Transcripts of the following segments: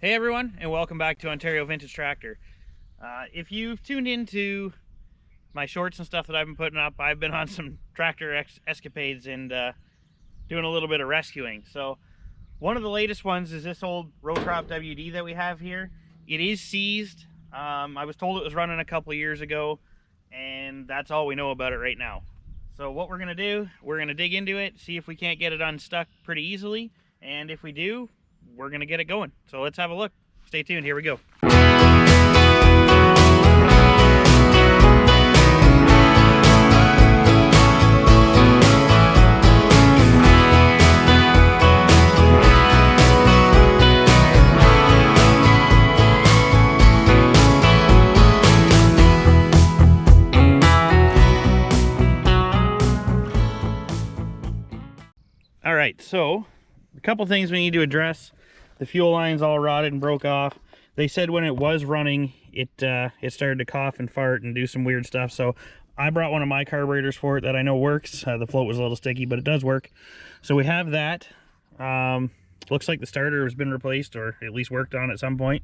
Hey everyone, and welcome back to Ontario Vintage Tractor. If you've tuned into my shorts and stuff that I've been putting up, I've been on some tractor escapades and doing a little bit of rescuing. So one of the latest ones is this old row crop WD that we have here. It is seized. I was told it was running a couple of years ago, and that's all we know about it right now. So what we're gonna do, we're gonna dig into it, see if we can't get it unstuck pretty easily, and if we do, we're gonna get it going. So let's have a look. Stay tuned, here we go. All right, so a couple things we need to address. The fuel line's all rotted and broke off. They said when it was running, it started to cough and fart and do some weird stuff. So I brought one of my carburetors for it that I know works. The float was a little sticky, but it does work. So we have that. Looks like the starter has been replaced, or at least worked on at some point.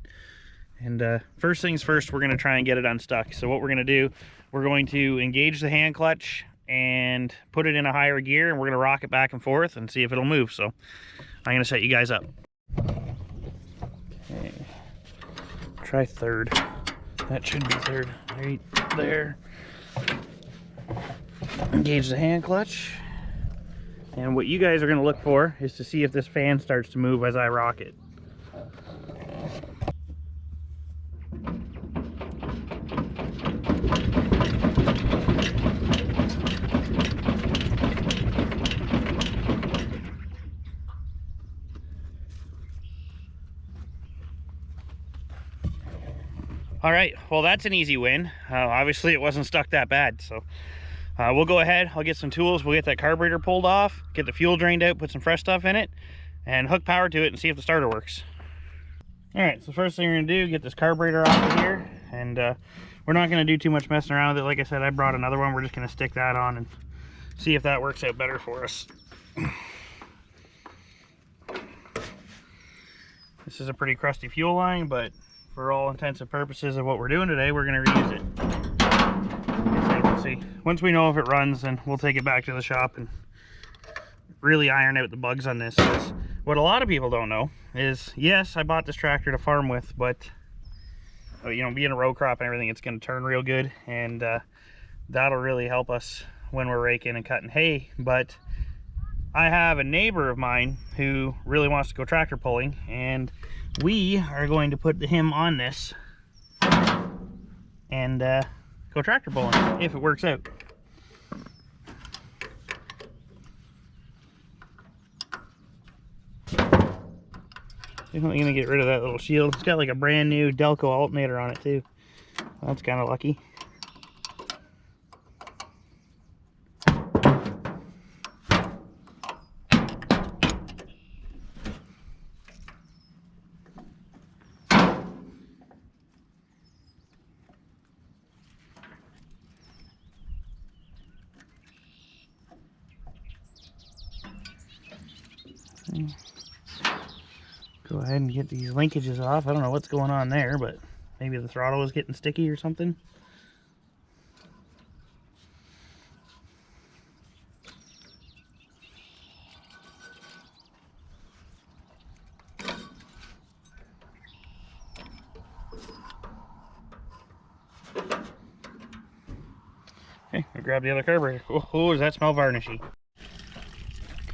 And first things first, we're going to try and get it unstuck. So what we're going to do, we're going to engage the hand clutch and put it in a higher gear, and we're going to rock it back and forth and see if it'll move. So I'm going to set you guys up. Okay. Try third. That should be third. Right there. Engage the hand clutch. And what you guys are going to look for is to see if this fan starts to move as I rock it. All right, well, that's an easy win. Obviously it wasn't stuck that bad, so we'll go ahead. I'll get some tools. We'll get that carburetor pulled off, get the fuel drained out, put some fresh stuff in it, and hook power to it and see if the starter works. All right, so first thing we're gonna do, get this carburetor off of here, and we're not gonna do too much messing around with it. Like I said, I brought another one. We're just gonna stick that on and see if that works out better for us. This is a pretty crusty fuel line, but for all intents and purposes of what we're doing today, we're going to reuse it. We'll see. Once we know if it runs, then we'll take it back to the shop and really iron out the bugs on this. What a lot of people don't know is, yes, I bought this tractor to farm with, but you know, being a row crop and everything, it's going to turn real good, and that'll really help us when we're raking and cutting hay. But I have a neighbor of mine who really wants to go tractor pulling, and we are going to put him on this and go tractor pulling if it works out. Definitely gonna get rid of that little shield. It's got like a brand new Delco alternator on it too. That's kind of lucky. Go ahead and get these linkages off. I don't know what's going on there, but maybe the throttle is getting sticky or something. Okay, I'll grab the other carburetor. Oh, does that smell varnishy?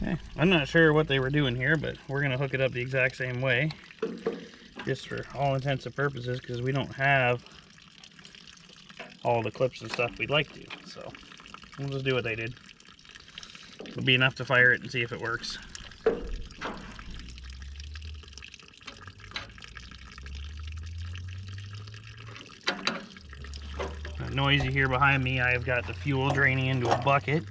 Okay, I'm not sure what they were doing here, but we're going to hook it up the exact same way, just for all intents and purposes, because we don't have all the clips and stuff we'd like to. So we'll just do what they did. It'll be enough to fire it and see if it works. That noise you hear behind me, I've got the fuel draining into a bucket.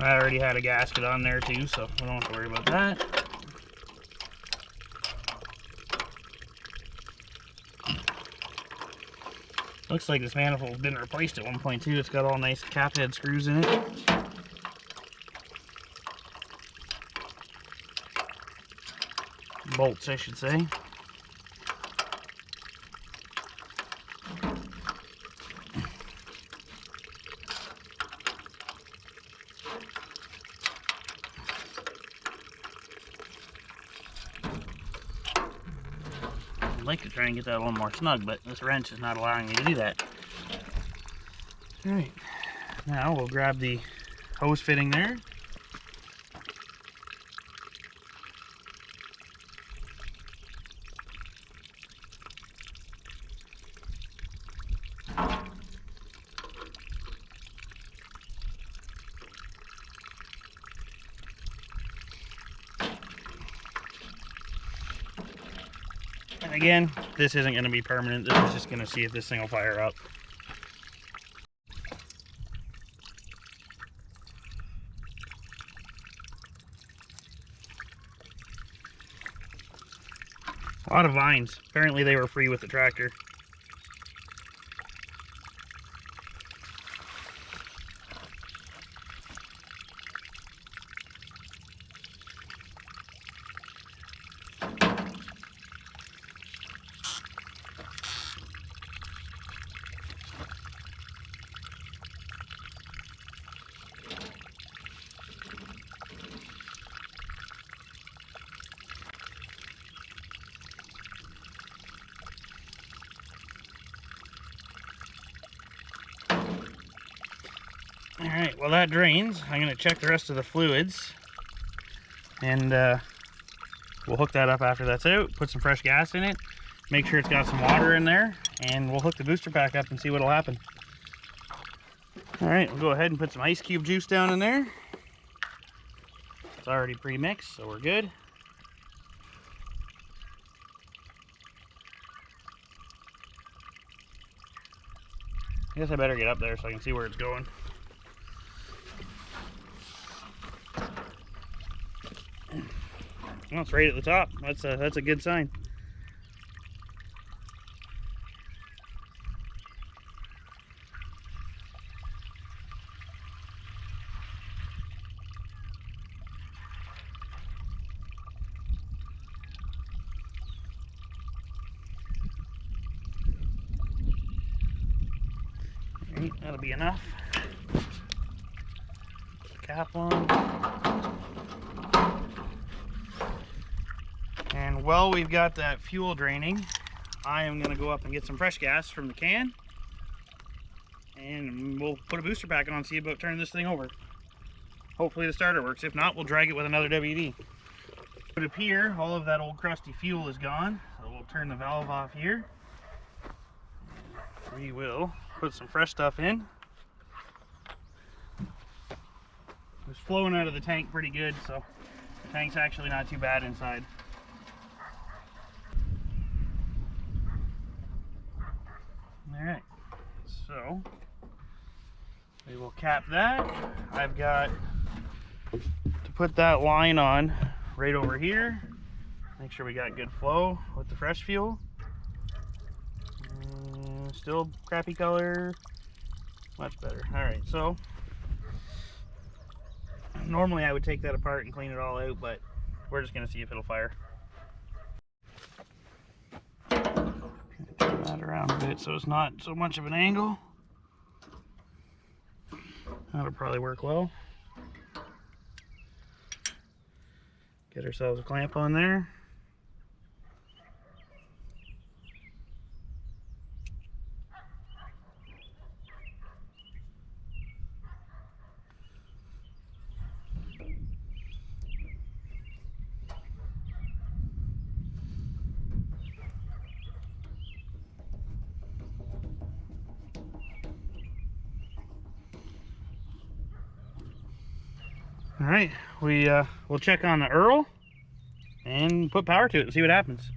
I already had a gasket on there too, so we don't have to worry about that. Looks like this manifold's been replaced at one point too. It's got all nice cap head screws in it. Bolts, I should say. I'd like to try and get that a little more snug, but this wrench is not allowing me to do that. Alright, now we'll grab the hose fitting there. And again, this isn't going to be permanent. This is just going to see if this thing will fire up. A lot of vines. Apparently they were free with the tractor. Alright, well that drains. I'm going to check the rest of the fluids. And we'll hook that up after that's out. Put some fresh gas in it. Make sure it's got some water in there. And we'll hook the booster pack up and see what'll happen. Alright, we'll go ahead and put some ice cube juice down in there. It's already pre-mixed, so we're good. I guess I better get up there so I can see where it's going. Well, it's right at the top. That's a good sign. Right, that'll be enough. Cap on. And while we've got that fuel draining, I am going to go up and get some fresh gas from the can. And we'll put a booster pack on and see about turning this thing over. Hopefully the starter works. If not, we'll drag it with another WD. Put up here, all of that old crusty fuel is gone. So we'll turn the valve off here. We will put some fresh stuff in. It's flowing out of the tank pretty good, so the tank's actually not too bad inside. Alright, so we will cap that. I've got to put that line on right over here. Make sure we got good flow with the fresh fuel. Still crappy color, much better. Alright, so normally I would take that apart and clean it all out, but we're just going to see if it'll fire. Turn that around a bit so it's not so much of an angle. That'll probably work well. Get ourselves a clamp on there. All right, we'll check on the Earl and put power to it and see what happens.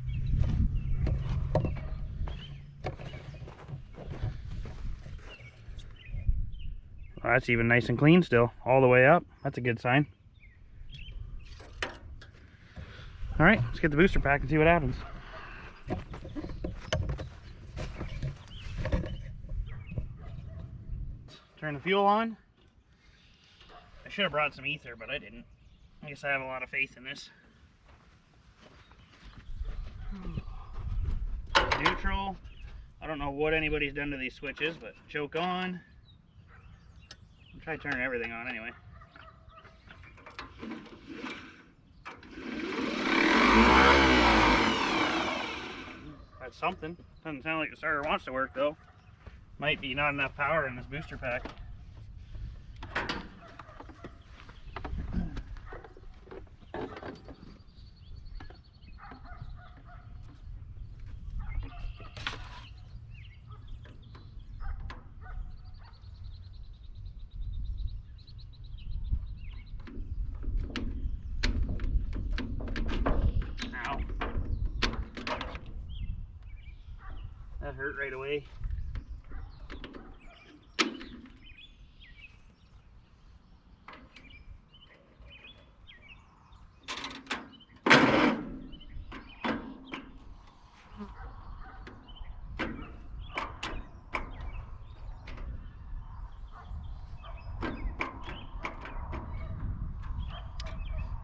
Well, that's even nice and clean still, all the way up. That's a good sign. All right, let's get the booster pack and see what happens. Turn the fuel on. I should have brought some ether, but I didn't. I guess I have a lot of faith in this. Neutral. I don't know what anybody's done to these switches, but choke on. I'll try turning everything on anyway. That's something. Doesn't sound like the starter wants to work though. Might be not enough power in this booster pack. Ow. That hurt right away.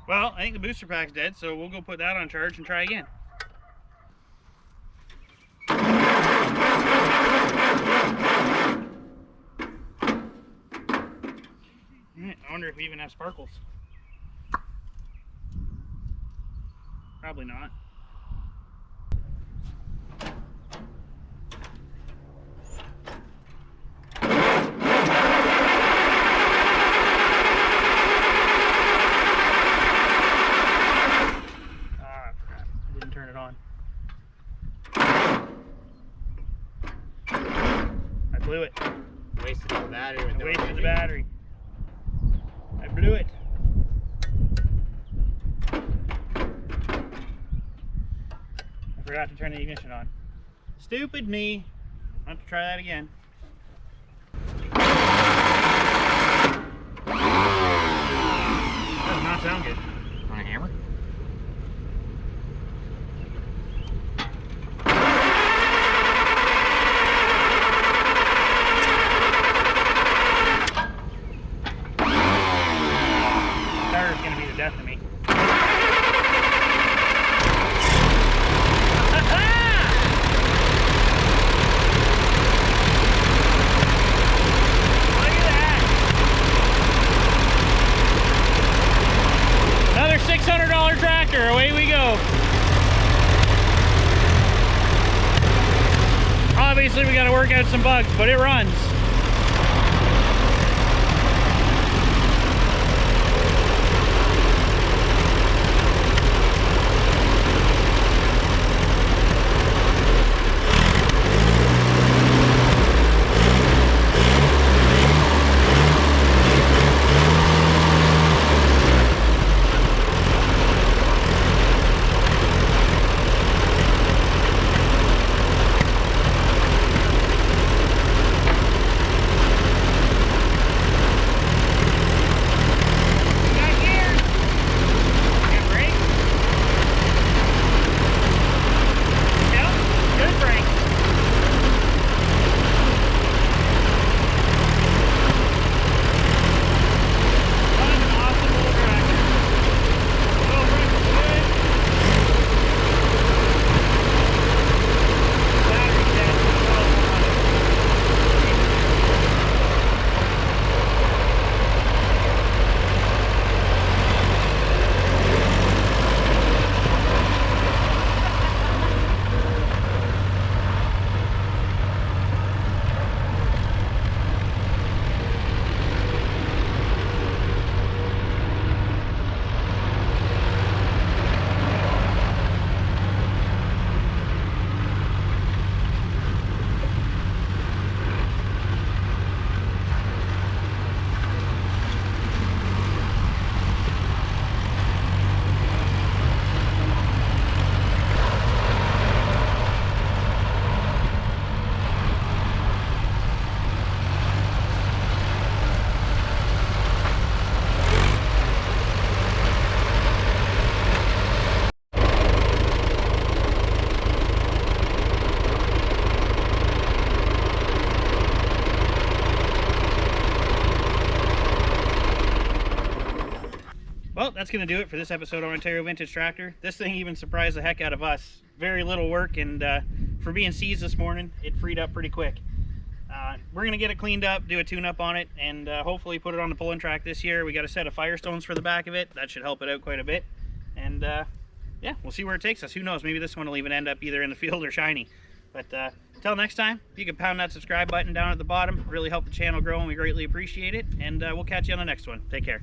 Well, I think the booster pack's dead, so we'll go put that on charge and try again. I wonder if we even have sparkles. Probably not. Blew it. Wasted the battery. I wasted the battery. I blew it. I forgot to turn the ignition on. Stupid me. I'll have to try that again. That does not sound good. Want a hammer? Death of me. Look at that! Another $600 tractor, away we go. Obviously we got to work out some bugs, but it runs. that's going to do it for this episode on Ontario Vintage Tractor. This thing even surprised the heck out of us. Very little work, and for being seized this morning, it freed up pretty quick. We're going to get it cleaned up, do a tune-up on it, and hopefully put it on the pulling track this year. We got a set of Firestones for the back of it. That should help it out quite a bit. And yeah, we'll see where it takes us. Who knows? Maybe this one will even end up either in the field or shiny. But until next time, you can pound that subscribe button down at the bottom. Really help the channel grow, and we greatly appreciate it. And we'll catch you on the next one. Take care.